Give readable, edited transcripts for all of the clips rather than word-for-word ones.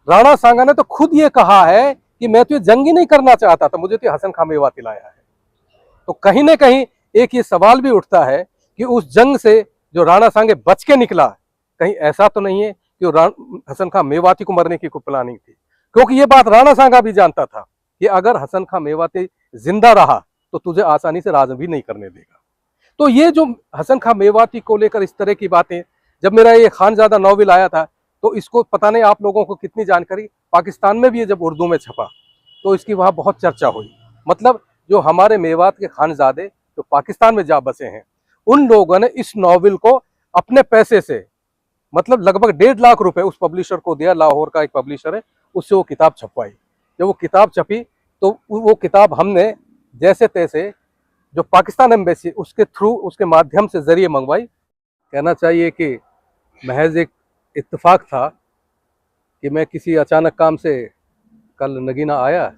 राणा सांगा ने तो खुद ये कहा है कि मैं तो ये जंग ही नहीं करना चाहता था, मुझे तो हसन खां मेवाती लाया है। तो कहीं ना कहीं एक ये सवाल भी उठता है कि उस जंग से जो राणा सांगे बच के निकला, कहीं ऐसा तो नहीं है कि हसन खां मेवाती को मरने की कोई प्लानिंग थी, क्योंकि ये बात राणा सांगा भी जानता था कि अगर हसन खां मेवाती जिंदा रहा तो तुझे आसानी से राज भी नहीं करने देगा। तो ये जो हसन खां मेवाती को लेकर इस तरह की बातें, जब मेरा ये खानजादा नॉवेल आया था तो इसको पता नहीं आप लोगों को कितनी जानकारी, पाकिस्तान में भी ये जब उर्दू में छपा तो इसकी वहाँ बहुत चर्चा हुई। मतलब जो हमारे मेवात के खानजादे जो पाकिस्तान में जा बसे हैं, उन लोगों ने इस नॉवेल को अपने पैसे से, मतलब लगभग 1.5 लाख रुपए उस पब्लिशर को दिया, लाहौर का एक पब्लिशर है, उससे वो किताब छपवाई। जब वो किताब छपी तो वो किताब हमने जैसे तैसे जो पाकिस्तान एम्बेसी उसके थ्रू, उसके माध्यम से जरिए मंगवाई। कहना चाहिए कि महज एक इत्तेफाक था कि मैं किसी अचानक काम से कल नगीना आया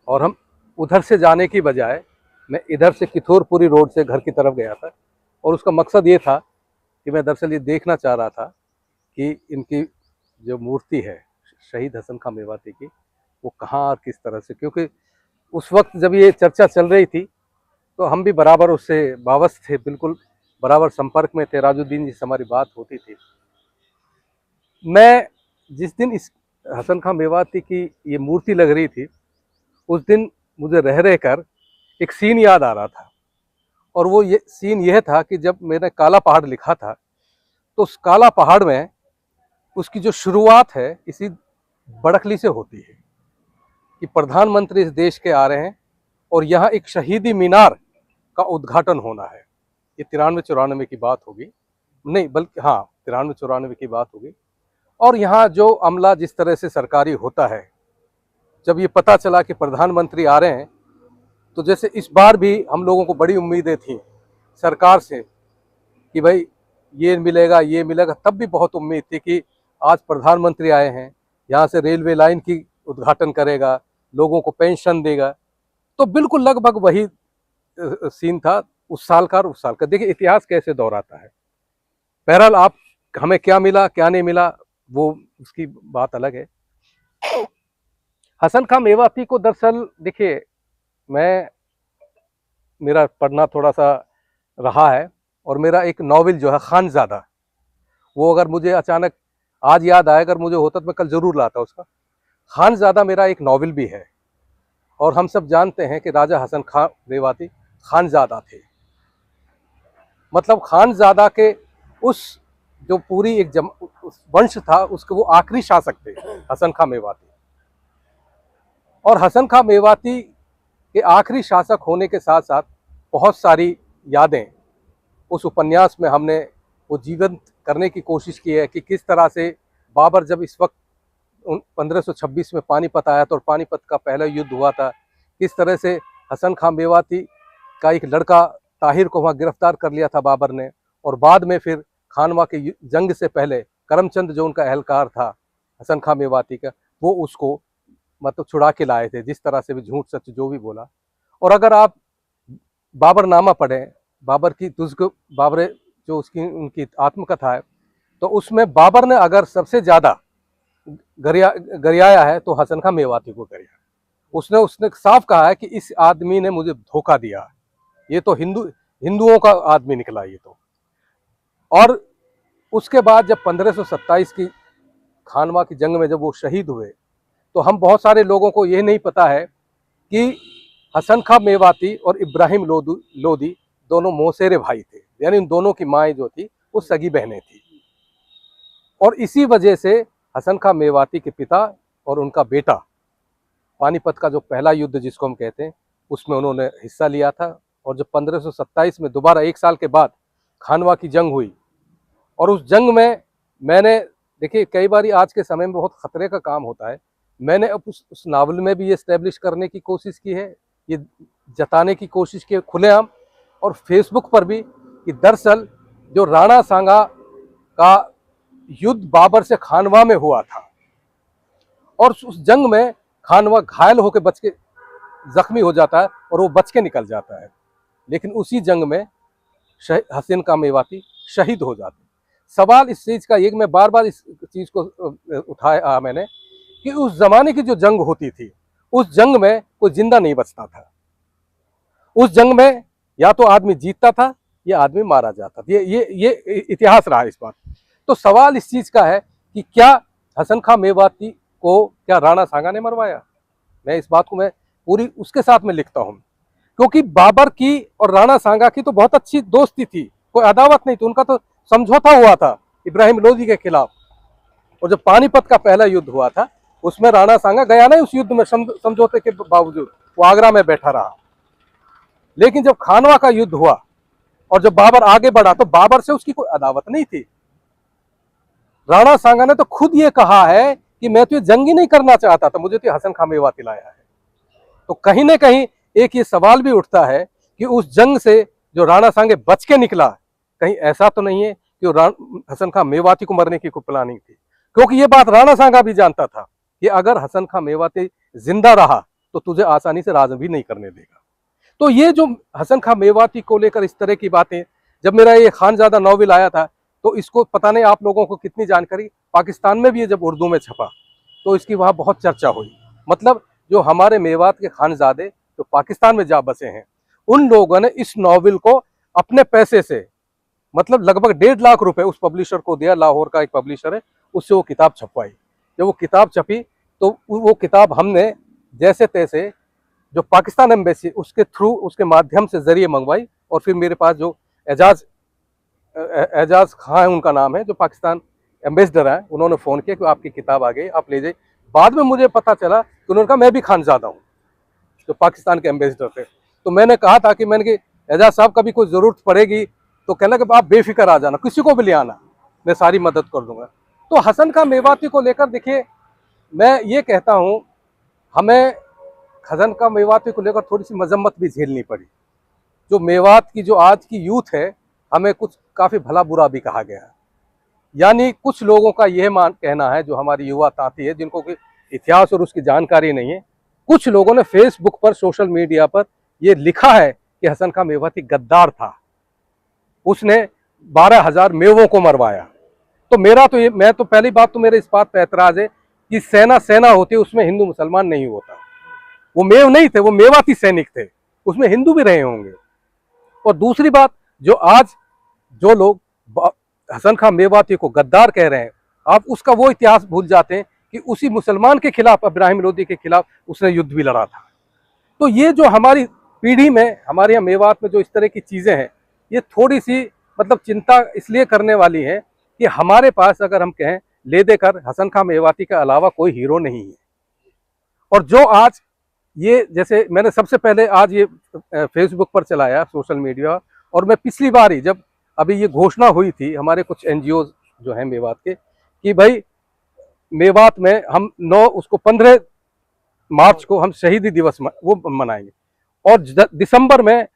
और हम उधर से जाने की बजाय मैं इधर से किथोरपुरी रोड से घर की तरफ गया था, और उसका मकसद ये था कि मैं दरअसल ये देखना चाह रहा था कि इनकी जो मूर्ति है शहीद हसन खां मेवाती की, वो कहाँ और किस तरह से, क्योंकि उस वक्त जब ये चर्चा चल रही थी तो हम भी बराबर उससे वाबस्त थे, बिल्कुल बराबर संपर्क में थे, राजुद्दीन जी से हमारी बात होती थी। मैं जिस दिन इस हसन खां मेवाती की ये मूर्ति लग रही थी, उस दिन मुझे रह रहकर एक सीन याद आ रहा था, और वो ये सीन यह था कि जब मैंने काला पहाड़ लिखा था तो उस काला पहाड़ में उसकी जो शुरुआत है इसी बड़खली से होती है कि प्रधानमंत्री इस देश के आ रहे हैं और यहाँ एक शहीदी मीनार का उद्घाटन होना है। ये 93-94 की बात होगी, नहीं बल्कि हाँ 93-94 की बात होगी। और यहाँ जो अमला जिस तरह से सरकारी होता है, जब ये पता चला कि प्रधानमंत्री आ रहे हैं तो जैसे इस बार भी हम लोगों को बड़ी उम्मीदें थी सरकार से कि भाई ये मिलेगा ये मिलेगा, तब भी बहुत उम्मीद थी कि आज प्रधानमंत्री आए हैं, यहाँ से रेलवे लाइन की उद्घाटन करेगा, लोगों को पेंशन देगा। तो बिल्कुल लगभग वही सीन था उस साल का और उस साल का। देखिए इतिहास कैसे दोहराता है। बहरहाल आप हमें क्या मिला क्या नहीं मिला वो उसकी बात अलग है। हसन खां मेवाती को दरअसल देखिए, मैं मेरा पढ़ना थोड़ा सा रहा है, और मेरा एक नॉवेल जो है खानजादा, वो अगर मुझे अचानक आज याद आया, अगर मुझे होता तो मैं कल जरूर लाता उसका। खानजादा मेरा एक नॉवेल भी है, और हम सब जानते हैं कि राजा हसन खां मेवाती खानजादा थे। मतलब खानजादा के उस जो पूरी एक उस वंश था उसके वो आखिरी शासक थे हसन खां मेवाती। और हसन खां मेवाती के आखिरी शासक होने के साथ साथ बहुत सारी यादें उस उपन्यास में हमने वो जीवंत करने की कोशिश की है कि किस तरह से बाबर जब इस वक्त 1526 में पानीपत आया था और पानीपत का पहला युद्ध हुआ था, किस तरह से हसन खां मेवाती का एक लड़का ताहिर को वहाँ गिरफ्तार कर लिया था बाबर ने, और बाद में फिर खानवा के जंग से पहले करमचंद जो उनका अहलकार था हसन खां मेवाती का, वो उसको मतलब छुड़ा के लाए थे, जिस तरह से भी झूठ सच जो भी बोला। और अगर आप बाबरनामा पढ़ें, बाबर की तुझको बाबर जो उसकी उनकी आत्मकथा है, तो उसमें बाबर ने अगर सबसे ज़्यादा गरियाया है तो हसन खां मेवाती को गरिया। उसने साफ कहा है कि इस आदमी ने मुझे धोखा दिया, ये तो हिंदुओं का आदमी निकला ये तो। और उसके बाद जब 1527 की खानवा की जंग में जब वो शहीद हुए, तो हम बहुत सारे लोगों को ये नहीं पता है कि हसन खां मेवाती और इब्राहिम लोदी दोनों मौसेरे भाई थे, यानी उन दोनों की माएँ जो थी वो सगी बहनें थी। और इसी वजह से हसन खां मेवाती के पिता और उनका बेटा पानीपत का जो पहला युद्ध जिसको हम कहते हैं उसमें उन्होंने हिस्सा लिया था। और जब 1527 में दोबारा 1 साल के बाद खानवा की जंग हुई, और उस जंग में मैंने देखिए कई बार आज के समय में बहुत खतरे का काम होता है, मैंने अब उस नावल में भी ये इस्टेब्लिश करने की कोशिश की है, ये जताने की कोशिश की खुलेआम और फेसबुक पर भी कि दरअसल जो राणा सांगा का युद्ध बाबर से खानवा में हुआ था, और उस जंग में खानवा घायल होकर बच के जख्मी हो जाता है और वो बच के निकल जाता है, लेकिन उसी जंग में हसन खां मेवाती शहीद हो जाते। सवाल इस चीज का, एक मैं बार बार इस चीज को उठाया मैंने, कि उस जमाने की जो जंग होती थी, उस जंग में कोई जिंदा नहीं बचता था। उस जंग में या तो आदमी जीतता था या आदमी मारा जाता था। ये इतिहास रहा इस बात। तो सवाल इस चीज का है कि क्या हसन खां मेवाती को क्या राणा सांगा ने मरवाया? मैं इस बात को मैं पूरी उसके साथ में लिखता हूं, क्योंकि बाबर की और राणा सांगा की तो बहुत अच्छी दोस्ती थी, कोई अदावत नहीं थी। उनका तो समझौता हुआ था इब्राहिम लोधी के खिलाफ। और जब पानीपत का पहला युद्ध हुआ था, उसमें राणा सांगा गया नहीं उस युद्ध में, समझौते के बावजूद वो आगरा में बैठा रहा। लेकिन जब खानवा का युद्ध हुआ और जब बाबर आगे बढ़ा, तो बाबर से उसकी कोई अदावत नहीं थी। राणा सांगा ने तो खुद ये कहा है कि मैं तो ये जंग ही नहीं करना चाहता था, मुझे तो हसन खां मेवाती लाया है। तो कहीं ना कहीं एक ये सवाल भी उठता है कि उस जंग से जो राणा सांगे बच के निकला, कहीं ऐसा तो नहीं है कि हसन खां मेवाती को मरने की कोई प्लानिंग थी? क्योंकि ये बात राणा सांगा भी जानता था कि अगर हसन खां मेवाती जिंदा रहा तो तुझे आसानी से राज भी नहीं करने देगा। तो ये जो हसन खां मेवाती को लेकर इस तरह की बातें, जब मेरा ये खानजादा नॉवेल आया था तो इसको पता नहीं आप लोगों को कितनी जानकारी, पाकिस्तान में भी ये जब उर्दू में छपा तो इसकी वहाँ बहुत चर्चा हुई। मतलब जो हमारे मेवात के खानजादे जो पाकिस्तान में जा बसे हैं, उन लोगों ने इस नॉवेल को अपने पैसे से, मतलब लगभग 1.5 लाख रुपए उस पब्लिशर को दिया। लाहौर का एक पब्लिशर है, उससे वो किताब छपवाई। जब वो किताब छपी तो वो किताब हमने जैसे तैसे जो पाकिस्तान एम्बेसी उसके थ्रू, उसके माध्यम से जरिए मंगवाई। और फिर मेरे पास जो एजाज खां है उनका नाम है, जो पाकिस्तान एम्बेसडर है, उन्होंने फ़ोन किया कि आपकी किताब आ गई, आप ले जाइए। बाद में मुझे पता चला कि उन्होंने कहा मैं भी खानजादा हूँ, जो पाकिस्तान के एम्बेसडर थे। तो मैंने कहा था कि एजाज साहब कभी कोई ज़रूरत पड़ेगी तो कहना कि आप बेफिक्र आ जाना, किसी को भी ले आना, मैं सारी मदद कर दूंगा। तो हसन खां मेवाती को लेकर देखिए, मैं ये कहता हूँ, हमें हसन खां मेवाती को लेकर थोड़ी सी मजम्मत भी झेलनी पड़ी। जो मेवात की जो आज की यूथ है, हमें कुछ काफ़ी भला बुरा भी कहा गया है। यानी कुछ लोगों का यह कहना है, जो हमारी युवा तांती है, जिनको कि इतिहास और उसकी जानकारी नहीं है, कुछ लोगों ने फेसबुक पर, सोशल मीडिया पर यह लिखा है कि हसन खां मेवाती गद्दार था, उसने 12,000 मेवों को मरवाया। तो मेरा तो ये, मैं तो पहली बात तो मेरे इस बात पर एतराज़ है कि सेना होती है, उसमें हिंदू मुसलमान नहीं होता। वो मेव नहीं थे, वो मेवाती सैनिक थे, उसमें हिंदू भी रहे होंगे। और दूसरी बात, जो आज जो लोग हसन खां मेवाती को गद्दार कह रहे हैं, आप उसका वो इतिहास भूल जाते हैं कि उसी मुसलमान के खिलाफ, इब्राहिम लोधी के खिलाफ उसने युद्ध भी लड़ा था। तो ये जो हमारी पीढ़ी में, हमारे यहाँ मेवात में जो इस तरह की चीज़ें हैं, ये थोड़ी सी मतलब चिंता इसलिए करने वाली है कि हमारे पास अगर हम कहें ले देकर हसन खां मेवाती के अलावा कोई हीरो नहीं है। और जो आज ये, जैसे मैंने सबसे पहले आज ये फेसबुक पर चलाया, सोशल मीडिया, और मैं पिछली बार ही जब अभी ये घोषणा हुई थी हमारे कुछ एनजीओ जो हैं मेवात के, कि भाई मेवात में हम 15 मार्च को हम शहीदी दिवस वो मनाएंगे। और दिसंबर में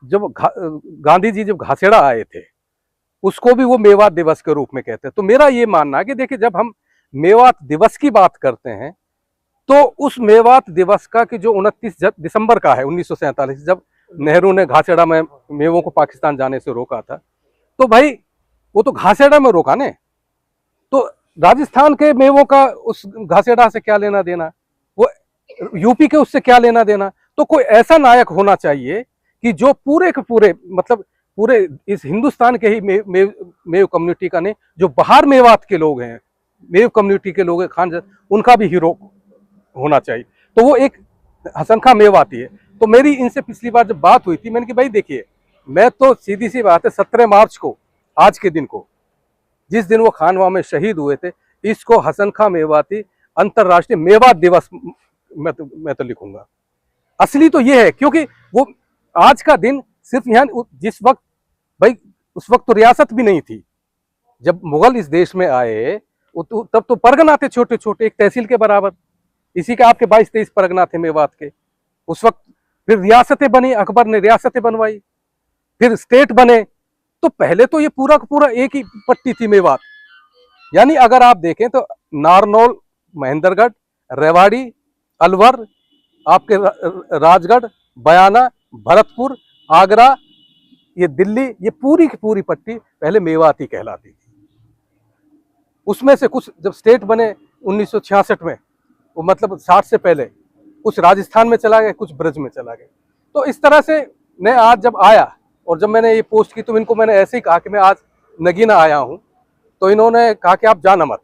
जब गांधी जी जब घासेड़ा आए थे, उसको भी वो मेवात दिवस के रूप में कहते हैं। तो मेरा ये मानना है कि देखिए, जब हम मेवात दिवस की बात करते हैं तो उस मेवात दिवस का कि जो 29 दिसंबर का है 1947, जब नेहरू ने घासेड़ा में मेवों को पाकिस्तान जाने से रोका था, तो भाई वो तो घासेड़ा में रोका ने, तो राजस्थान के मेवों का उस घासेड़ा से क्या लेना देना, वो यूपी के उससे क्या लेना देना। तो कोई ऐसा नायक होना चाहिए कि जो पूरे के पूरे, मतलब पूरे इस हिंदुस्तान के ही मेव कम्युनिटी का नहीं, जो बाहर मेवात के लोग हैं, मेव कम्युनिटी के लोग हैं, खान, उनका भी हीरो होना चाहिए। तो वो एक हसन खां मेवाती है। तो मेरी इनसे पिछली बार जब बात हुई थी, मैंने कि भाई देखिए, मैं तो सीधी सी बात है, 17 मार्च को, आज के दिन को, जिस दिन वो खानवा में शहीद हुए थे, इसको हसन खां मेवाती अंतर्राष्ट्रीय मेवात दिवस मैं तो लिखूंगा। असली तो ये है, क्योंकि वो आज का दिन सिर्फ यहाँ, जिस वक्त भाई, उस वक्त तो रियासत भी नहीं थी। जब मुगल इस देश में आए तब तो परगना थे छोटे छोटे, एक तहसील के बराबर। इसी के आपके 22-23 परगना थे मेवात के उस वक्त। फिर रियासतें बनी, अकबर ने रियासतें बनवाई, फिर स्टेट बने। तो पहले तो ये पूरा का पूरा एक ही पट्टी थी मेवात। यानी अगर आप देखें तो नारनौल, महेंद्रगढ़, रेवाड़ी, अलवर, आपके राजगढ़, बयाना, भरतपुर, आगरा, ये दिल्ली, ये पूरी की पूरी पट्टी पहले मेवाती कहलाती थी। उसमें से कुछ जब स्टेट बने 1966 में, वो मतलब 60 से पहले, कुछ राजस्थान में चला गया, कुछ ब्रज में चला गया। तो इस तरह से मैं आज जब आया और जब मैंने ये पोस्ट की तो इनको मैंने ऐसे ही कहा कि मैं आज नगीना आया हूँ, तो इन्होंने कहा कि आप जाना मत।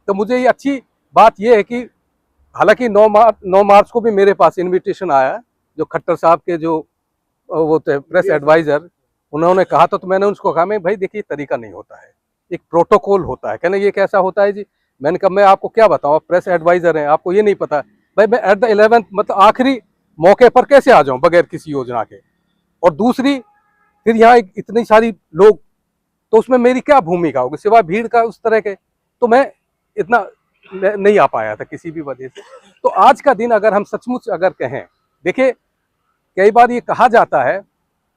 तो मुझे ये अच्छी बात ये है कि हालांकि 9 मार्च को भी मेरे पास इनविटेशन आया, जो खट्टर साहब के जो वो थे प्रेस एडवाइजर, उन्होंने कहा तो मैंने उसको कहा मैं भाई देखिए तरीका नहीं होता है, एक प्रोटोकॉल होता है। कहने ये कैसा होता है जी? मैंने कहा मैं आपको क्या बताऊं, आप प्रेस एडवाइजर हैं, आपको ये नहीं पता? भाई मैं एट द 11th मतलब आखिरी मौके पर कैसे आ जाऊं बगैर किसी योजना के? और दूसरी फिर यहाँ इतनी सारी लोग, तो उसमें मेरी क्या भूमिका होगी सिवाय भीड़ का उस तरह के? तो मैं इतना नहीं आ पाया था किसी भी वजह से। तो आज का दिन अगर हम सचमुच अगर कहें, देखिए कई बार ये कहा जाता है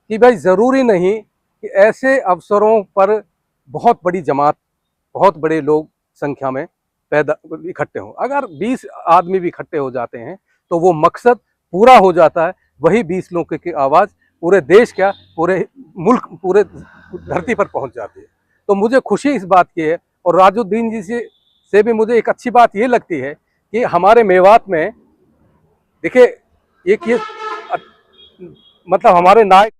कि भाई ज़रूरी नहीं कि ऐसे अवसरों पर बहुत बड़ी जमात, बहुत बड़े लोग संख्या में पैदा इकट्ठे हों। अगर 20 आदमी भी इकट्ठे हो जाते हैं तो वो मकसद पूरा हो जाता है। वही 20 लोगों की आवाज़ पूरे देश क्या, पूरे मुल्क, पूरे धरती पर पहुंच जाती है। तो मुझे खुशी इस बात की है। और राजुद्दीन जी से भी मुझे एक अच्छी बात ये लगती है कि हमारे मेवात में देखिए एक ये मतलब हमारे नायक